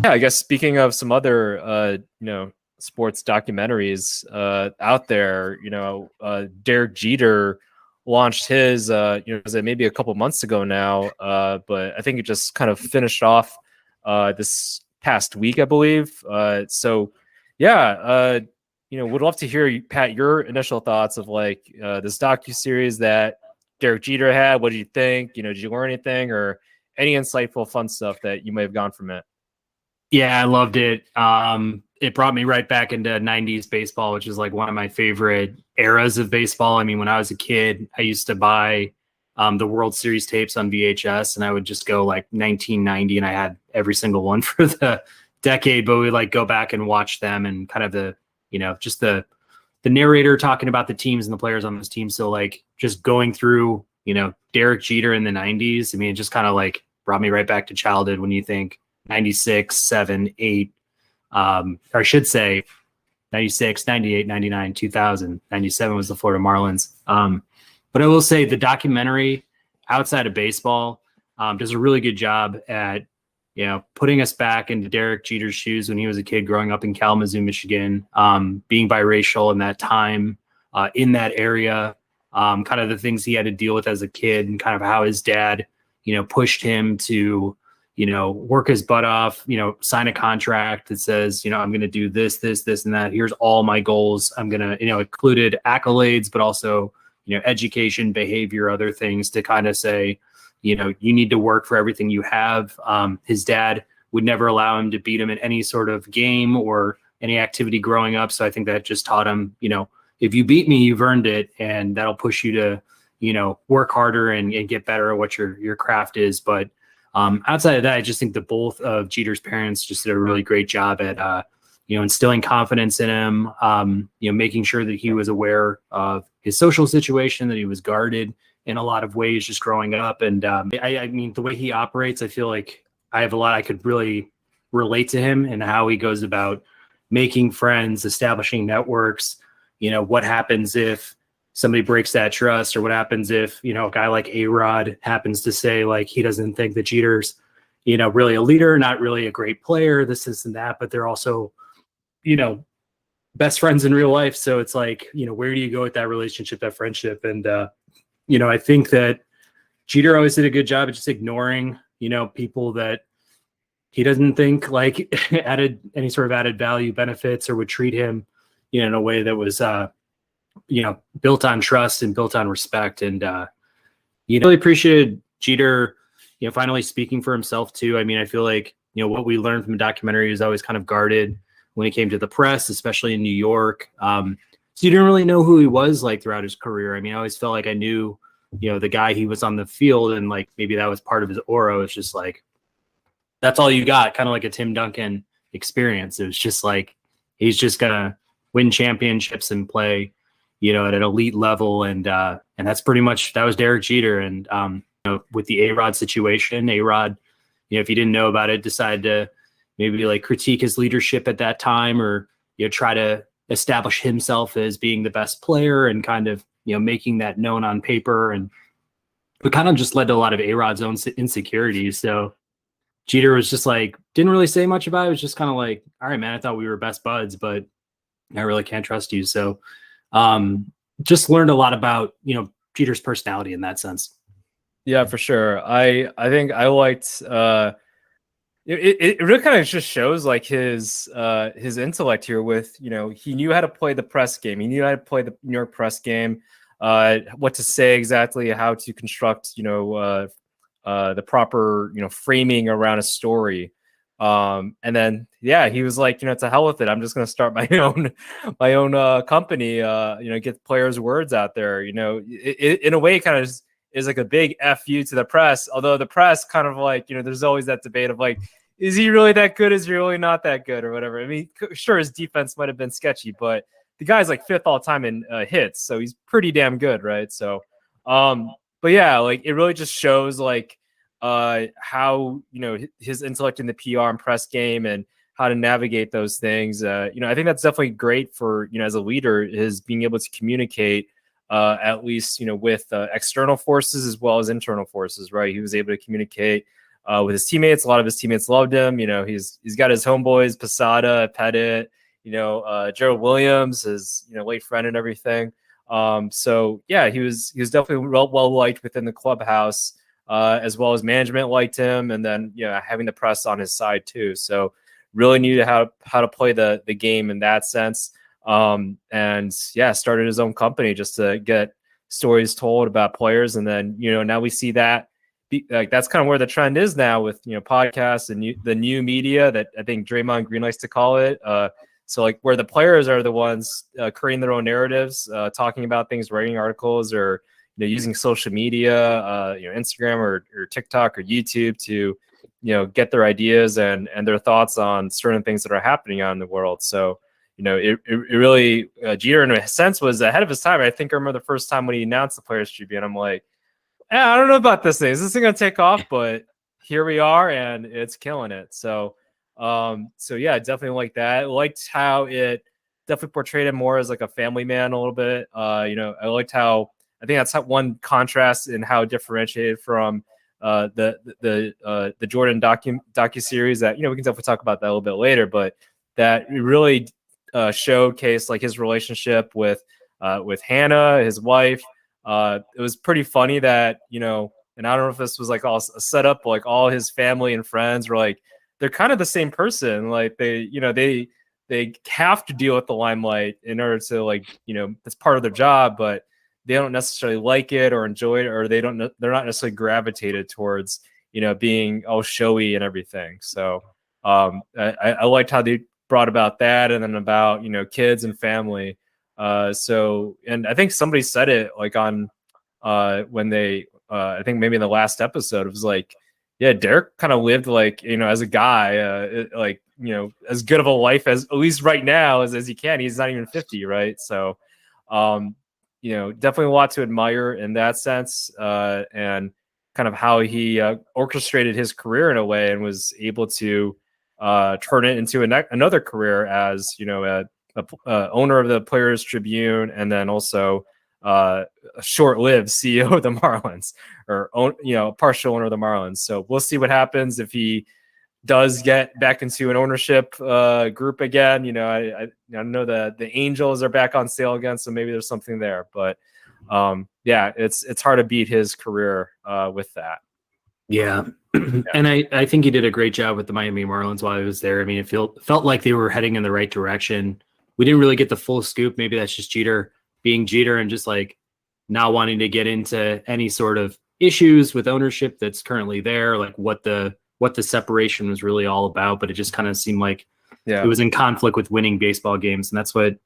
Yeah, I guess speaking of some other, sports documentaries out there, Derek Jeter launched his, was it maybe a couple months ago now, but I think it just kind of finished off this past week, I believe. Would love to hear, Pat, your initial thoughts of like this docuseries that Derek Jeter had. What did you think? Did you learn anything or any insightful, fun stuff that you may have gone from it? Yeah, I loved it. It brought me right back into 90s baseball, which is like one of my favorite eras of baseball. I mean, when I was a kid, I used to buy the World Series tapes on VHS, and I would just go like 1990, and I had every single one for the decade, but we like go back and watch them and kind of just the narrator talking about the teams and the players on those teams. So like just going through, Derek Jeter in the 90s, I mean, it just kind of like brought me right back to childhood when you think 96, 7, 8, or I should say 96, 98, 99, 2000, 97 was the Florida Marlins. But I will say the documentary outside of baseball does a really good job at, putting us back into Derek Jeter's shoes when he was a kid growing up in Kalamazoo, Michigan, being biracial in that time, in that area, kind of the things he had to deal with as a kid and kind of how his dad, pushed him to, work his butt off, sign a contract that says, I'm going to do this, and that. Here's all my goals. I'm going to, included accolades, but also, education, behavior, other things to kind of say, you need to work for everything you have. His dad would never allow him to beat him in any sort of game or any activity growing up. So I think that just taught him, if you beat me, you've earned it. And that'll push you to, work harder and get better at what your craft is. But outside of that, I just think that both of Jeter's parents just did a really great job at, instilling confidence in him, making sure that he was aware of his social situation, that he was guarded in a lot of ways just growing up. And I mean, the way he operates, I feel like I have a lot I could really relate to him and how he goes about making friends, establishing networks. What happens if somebody breaks that trust, or what happens if, a guy like A-Rod happens to say like he doesn't think that Jeter's, really a leader, not really a great player, this and that, but they're also, best friends in real life. So it's like, where do you go with that relationship, that friendship? And, I think that Jeter always did a good job of just ignoring, people that he doesn't think like added any sort of added value, benefits, or would treat him, in a way that was, built on trust and built on respect. And, really appreciated Jeter, finally speaking for himself too. I mean, I feel like, what we learned from the documentary is always kind of guarded when it came to the press, especially in New York. So you didn't really know who he was like throughout his career. I mean, I always felt like I knew, the guy he was on the field, and like maybe that was part of his aura. It's just like, that's all you got, kind of like a Tim Duncan experience. It was just like, he's just gonna win championships and play, at an elite level. And that's pretty much, that was Derek Jeter. And, with the A-Rod situation, A-Rod, if you didn't know about it, decided to maybe like critique his leadership at that time, or, try to establish himself as being the best player and kind of, making that known on paper. And it kind of just led to a lot of A-Rod's own insecurities. So Jeter was just like, didn't really say much about it. It was just kind of like, all right, man, I thought we were best buds, but I really can't trust you. So just learned a lot about, Jeter's personality in that sense. Yeah, for sure. I think I liked it really kind of just shows like his intellect here with, he knew how to play the press game. He knew how to play the New York press game, what to say exactly, how to construct, the proper, framing around a story. And then, yeah, he was like, to hell with it. I'm just going to start my own company, get players' words out there, in a way, it kind of is like a big FU to the press. Although the press kind of like, there's always that debate of like, is he really that good? Is he really not that good or whatever? I mean, sure, his defense might've been sketchy, but the guy's like 5th all time in hits. So he's pretty damn good. Right. So, but yeah, like it really just shows like how, his intellect in the PR and press game and how to navigate those things. I think that's definitely great for, as a leader, is being able to communicate at least, with external forces as well as internal forces, right? He was able to communicate with his teammates. A lot of his teammates loved him. He's got his homeboys, Posada, Pettit, Gerald Williams, his late friend and everything. So yeah, he was definitely well liked within the clubhouse, as well as management liked him, and then having the press on his side too. So really knew how to play the game in that sense. And yeah, started his own company just to get stories told about players, and then now we see that that's kind of where the trend is now with podcasts and the new media that I think Draymond Green likes to call it. So like where the players are the ones creating their own narratives, talking about things, writing articles, or using social media, Instagram or TikTok or YouTube to get their ideas and their thoughts on certain things that are happening out in the world. So it really Jeter in a sense was ahead of his time. I think I remember the first time when he announced the Players Tribune, I'm like, I don't know about this thing. Is this thing gonna take off? But here we are, and it's killing it. So yeah, definitely like that. I liked how it definitely portrayed him more as like a family man a little bit. I liked how I think that's one contrast in how it differentiated from the Jordan docuseries that we can definitely talk about that a little bit later, but that really showcased like his relationship with Hannah, his wife. It was pretty funny that and I don't know if this was like all a setup, but like all his family and friends were like, they're kind of the same person. Like they have to deal with the limelight in order to it's part of their job, but they don't necessarily like it or enjoy it, or they're not necessarily gravitated towards being all showy and everything. So I liked how they brought about that, and then about kids and family. So, and I think somebody said it like on when they I think maybe in the last episode, it was like, yeah, Derek kind of lived like as a guy as good of a life as at least right now as he can. He's not even 50, right? So definitely a lot to admire in that sense, and kind of how he orchestrated his career in a way and was able to turn it into another career as a owner of the Players Tribune, and then also a short-lived CEO of the Marlins, or partial owner of the Marlins. So we'll see what happens if he does get back into an ownership group again. I know the Angels are back on sale again, so maybe there's something there. But yeah, it's hard to beat his career with that. Yeah. And I think he did a great job with the Miami Marlins while he was there. I mean, it felt like they were heading in the right direction. We didn't really get the full scoop. Maybe that's just Jeter being Jeter and just like not wanting to get into any sort of issues with ownership that's currently there, like what the separation was really all about. But it just kind of seemed like it was in conflict with winning baseball games. And that's what,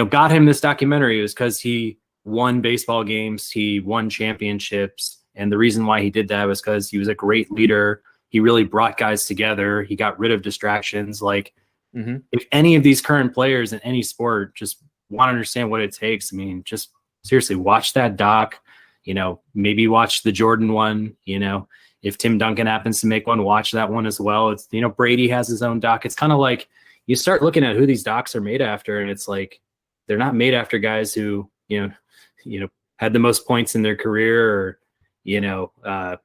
got him this documentary, was because he won baseball games, he won championships. And the reason why he did that was because he was a great leader. He really brought guys together. He got rid of distractions. Like, if any of these current players in any sport just want to understand what it takes, I mean, just seriously watch that doc, maybe watch the Jordan one, if Tim Duncan happens to make one, watch that one as well. It's, Brady has his own doc. It's kind of like you start looking at who these docs are made after, and it's like, they're not made after guys who, had the most points in their career, or,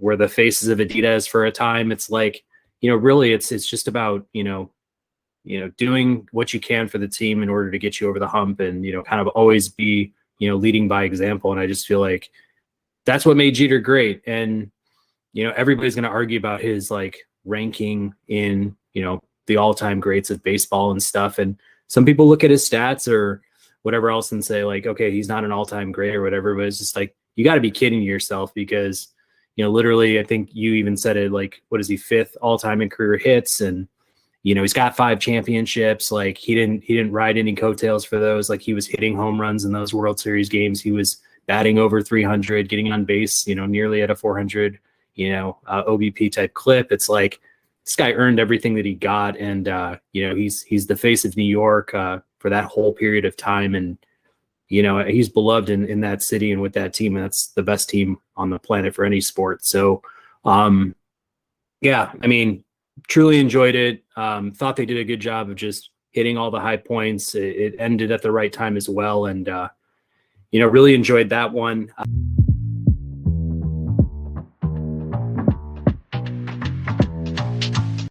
were the faces of Adidas for a time. It's like, really it's just about, doing what you can for the team in order to get you over the hump, and, kind of always be, leading by example. And I just feel like that's what made Jeter great. And, everybody's going to argue about his like ranking in, the all-time greats of baseball and stuff. And some people look at his stats or whatever else and say like, okay, he's not an all-time great or whatever, but it's just like, you got to be kidding yourself, because, literally, I think you even said it, like, what is he, 5th all-time in career hits? And, he's got 5 championships. Like, he didn't ride any coattails for those. Like, he was hitting home runs in those World Series games. He was batting over 300, getting on base, nearly at a 400, OBP type clip. It's like, this guy earned everything that he got. And, he's the face of New York for that whole period of time. And, he's beloved in that city and with that team. And that's the best team on the planet for any sport. So, yeah, I mean, truly enjoyed it. Thought they did a good job of just hitting all the high points. It ended at the right time as well. And, really enjoyed that one.